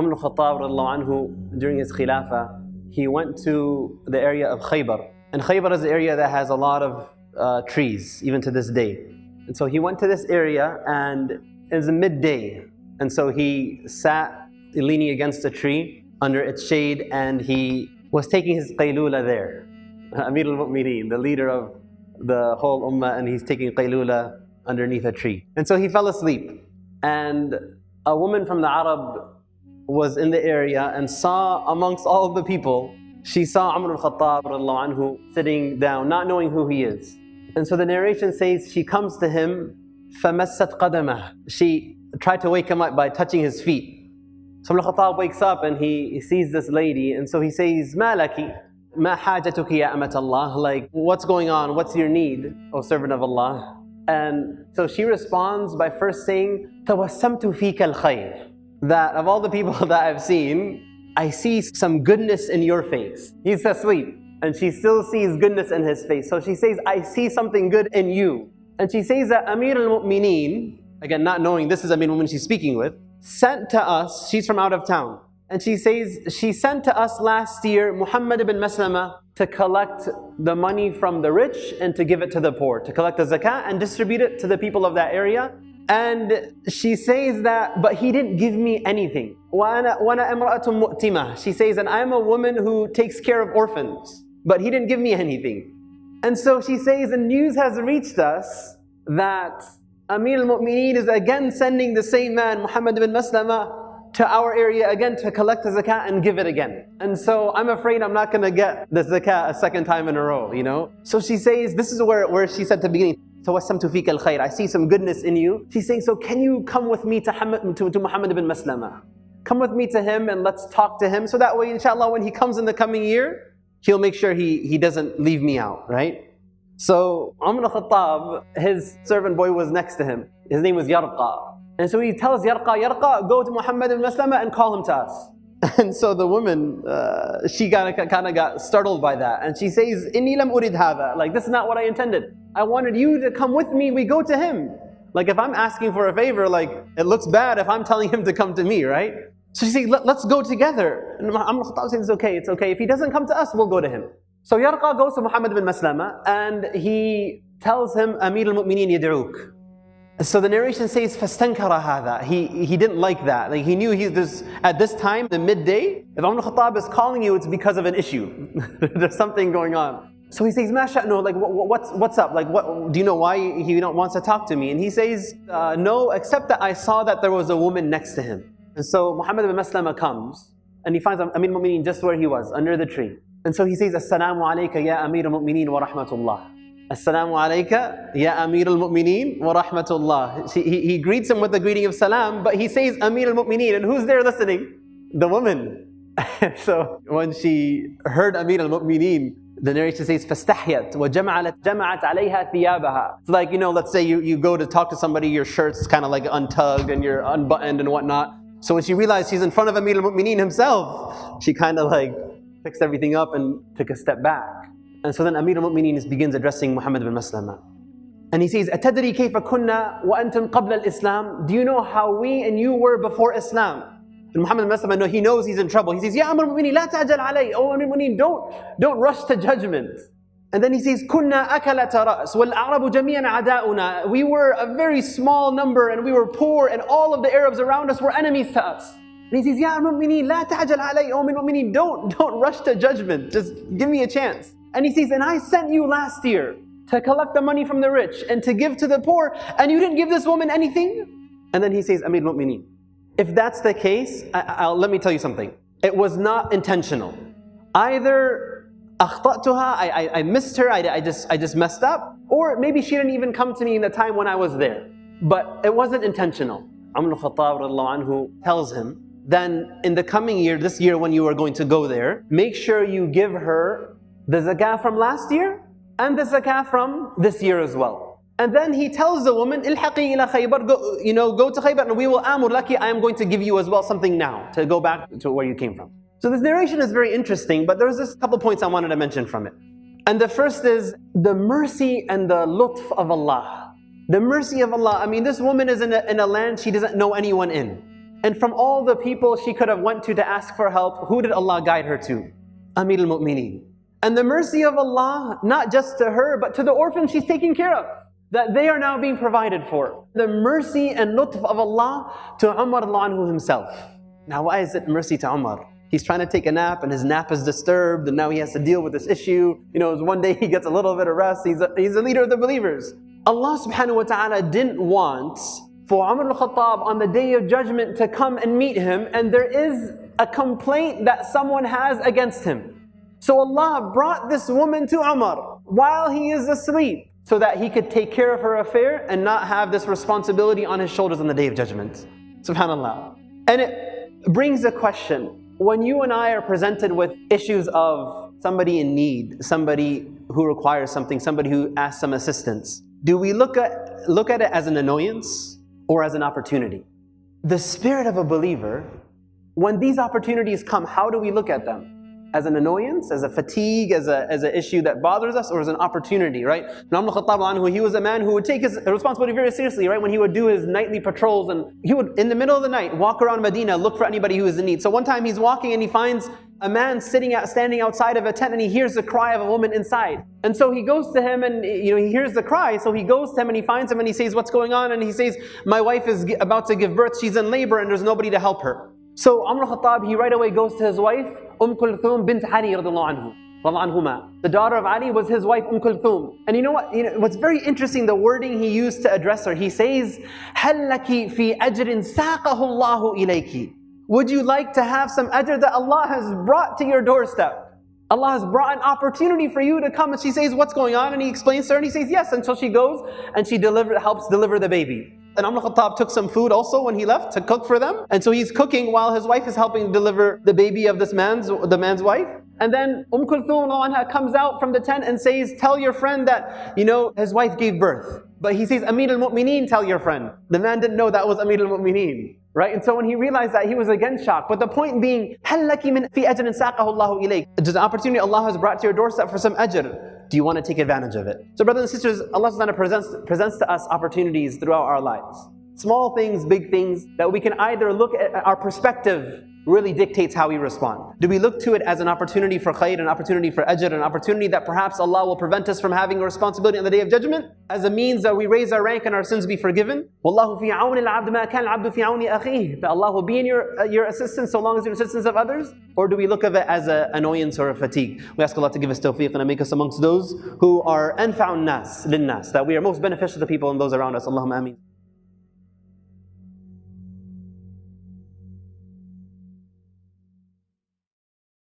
Umar al-Khattab anhu, during his Khilafah, he went to the area of Khaybar. And Khaybar is an area that has a lot of trees, even to this day. And so he went to this area, and it was midday. And so he sat leaning against a tree under its shade, and he was taking his qaylula there. Amir al-Mu'mineen, the leader of the whole ummah, and he's taking qaylula underneath a tree. And so he fell asleep. And a woman from the Arab was in the area and saw amongst all of the people, she saw Umar al-Khattab anhu sitting down, not knowing who he is. And so the narration says she comes to him, فَمَسَّتْ قَدَمَهُ. She tried to wake him up by touching his feet. So Umar al-Khattab wakes up and he sees this lady, and so he says, مَا لَكِ مَا حَاجَتُكِ يَا أَمَةَ اللَّهِ. Like, what's going on? What's your need, O servant of Allah? And so she responds by first saying, تَوَسَّمْتُ فِيكَ الْخَيْرِ. That of all the people that I've seen, I see some goodness in your face. He's asleep, and she still sees goodness in his face. So she says, I see something good in you. And she says that Amir al-Mu'mineen, again not knowing this is Amir al-Mu'mineen she's speaking with, sent to us, she's from out of town, and she says, she sent to us last year Muhammad ibn Maslama to collect the money from the rich and to give it to the poor, to collect the zakah and distribute it to the people of that area. And she says that, but he didn't give me anything. وَأَنَا إِمْرَأَةٌ مُؤْتِمَةٌ. She says, and I'm a woman who takes care of orphans, but he didn't give me anything. And so she says, the news has reached us that Amir al-Mu'mineen is again sending the same man, Muhammad ibn Maslama, to our area again to collect the zakah and give it again. And so I'm afraid I'm not going to get the zakah a second time in a row, you know. So she says, this is where she said at the beginning, تَوَسَّمْتُ فِيكَ الْخَيْرِ. I see some goodness in you. She's saying, so can you come with me to Muhammad ibn Maslama? Come with me to him and let's talk to him. So that way, inshallah, when he comes in the coming year, he'll make sure he doesn't leave me out, right? So Umar al-Khattab, his servant boy was next to him. His name was Yarqa. And so he tells Yarqa, go to Muhammad ibn Maslama and call him to us. And so the woman, she kind of got startled by that. And she says, Inni lam urid hadha. Like, this is not what I intended. I wanted you to come with me, we go to him. Like, if I'm asking for a favor, like, it looks bad if I'm telling him to come to me, right? So she says, let's go together. And Umar al-Khattab says, it's okay. If he doesn't come to us, we'll go to him. So Yarqa goes to Muhammad bin Maslama and he tells him, Amir al-Mu'mineen yad'uk. So the narration says, فَاسْتَنْكَرَ هَذَا. He didn't like that. Like, he knew at this time, the midday, if Umar al-Khattab is calling you, it's because of an issue. There's something going on. So he says, مَا شَأْنُهُ. Like, what's up? Like, do you know why he wants to talk to me? And he says, no, except that I saw that there was a woman next to him. And so Muhammad bin Maslama comes and he finds Amir al-Mu'mineen just where he was, under the tree. And so he says, Assalamu alayka ya Amir al-Mu'mineen wa rahmatullah. Assalamu alayka ya Amir al-Mu'mineen wa rahmatullah. He greets him with the greeting of salam, but he says Amir al-Mu'mineen, and who's there listening? The woman. So when she heard Amir al-Mu'mineen, the narration says, فَاسْتَحْيَتْ وَجَمَعَتْ عَلَيْهَا ثِيَابَهَا. It's like, let's say you go to talk to somebody, your shirt's kind of like untugged and you're unbuttoned and whatnot. So when she realized she's in front of Amir al-Mu'mineen himself, she kind of like fixed everything up and took a step back. And so then Amir al-Mu'mineen begins addressing Muhammad bin Maslama. And he says, أَتَدْرِي كَيْفَ كُنَّا وَأَنْتُمْ قَبْلَ الْإِسْلَامِ. Do you know how we and you were before Islam? And Muhammad bin Maslama, he knows he's in trouble. He says, Ya Amir al-Mu'mineen, la ta'jal alay. Oh Amir al-Mu'mineen, don't rush to judgment. And then he says, كُنَّا أَكَلَةَ رَأْسٍ وَالْأَعْرَبُ جَمِيعًا عَدَاؤُنَا. We were a very small number and we were poor and all of the Arabs around us were enemies to us. And he says, Ya Amir al-Mu'mineen, la ta'jal alay. Oh Amir al-Mu'mineen, don't rush to judgment. Just give me a chance. And he says, and I sent you last year to collect the money from the rich and to give to the poor, and you didn't give this woman anything? And then he says, Amir al-Mu'mineen, if that's the case, let me tell you something. It was not intentional. Either أخطأتها, I missed her, I just messed up, or maybe she didn't even come to me in the time when I was there. But it wasn't intentional. Umar al-Khattab anhu tells him, then in the coming year, this year when you are going to go there, make sure you give her the zakah from last year and the zakah from this year as well. And then he tells the woman, Ilhaqi ila Khaybar, go to Khaybar and we will amur laki, I am going to give you as well something now to go back to where you came from. So this narration is very interesting, but there's just a couple points I wanted to mention from it. And the first is the mercy and the lutf of Allah. The mercy of Allah. I mean, this woman is in a land she doesn't know anyone in. And from all the people she could have went to ask for help, who did Allah guide her to? Amir al-Mu'mineen. And the mercy of Allah, not just to her, but to the orphans she's taking care of, that they are now being provided for. The mercy and lutf of Allah to Umar anhu himself. Now why is it mercy to Umar? He's trying to take a nap and his nap is disturbed and now he has to deal with this issue. One day he gets a little bit of rest. He's a leader of the believers. Allah subhanahu wa ta'ala didn't want for Umar al-Khattab on the day of judgment to come and meet him, and there is a complaint that someone has against him. So Allah brought this woman to Umar while he is asleep so that he could take care of her affair and not have this responsibility on his shoulders on the day of judgment. SubhanAllah. And it brings a question. When you and I are presented with issues of somebody in need, somebody who requires something, somebody who asks some assistance, do we look at it as an annoyance or as an opportunity? The spirit of a believer, when these opportunities come, how do we look at them? As an annoyance, as a fatigue, as an issue that bothers us, or as an opportunity, right? Umar al-Khattab, he was a man who would take his responsibility very seriously, right? When he would do his nightly patrols, and he would, in the middle of the night, walk around Medina, look for anybody who is in need. So one time he's walking and he finds a man standing outside of a tent, and he hears the cry of a woman inside. And so he goes to him, and he hears the cry, so he goes to him and he finds him and he says, "What's going on?" And he says, "My wife is about to give birth, she's in labor and there's nobody to help her." So Umar al-Khattab, he right away goes to his wife, Kulthum bint Ali radhiallahu anhuma. The daughter of Ali was his wife, Kulthum. And you know what? What's very interesting, the wording he used to address her. He says, هَلْ لَكِ فِي أَجْرٍ سَاقَهُ اللَّهُ إِلَيْكِ. Would you like to have some ajr that Allah has brought to your doorstep? Allah has brought an opportunity for you to come. And she says, "What's going on?" And he explains to her and he says, "Yes." And so she goes and she helps deliver the baby. And Umar al-Khattab took some food also when he left to cook for them. And so he's cooking while his wife is helping deliver the baby of the man's wife. And then Kulthum comes out from the tent and says, "Tell your friend that, his wife gave birth." But he says, "Amir al-Mu'mineen, tell your friend." The man didn't know that was Amir al-Mu'mineen. Right? And so when he realized that, he was again shocked. But the point being, هَلْ لَكِ مِنْ فِي أَجْرٍ سَاقَهُ اللَّهُ إِلَيْكِ. There's an opportunity Allah has brought to your doorstep for some ajr. Do you want to take advantage of it? So brothers and sisters, Allah subhanahu wa ta'ala presents to us opportunities throughout our lives. Small things, big things, that we can either look at our perspective really dictates how we respond. Do we look to it as an opportunity for khair, an opportunity for ajr, an opportunity that perhaps Allah will prevent us from having a responsibility on the Day of Judgment, as a means that we raise our rank and our sins be forgiven? Wallahu fi auni al-abd ma kana al-abdu fi auni akhihi. That Allah will be in your assistance so long as you're in assistance of others? Or do we look at it as an annoyance or a fatigue? We ask Allah to give us tawfiq and make us amongst those who are anfa'un nas lin nas, that we are most beneficial to people and those around us. Allahumma ameen.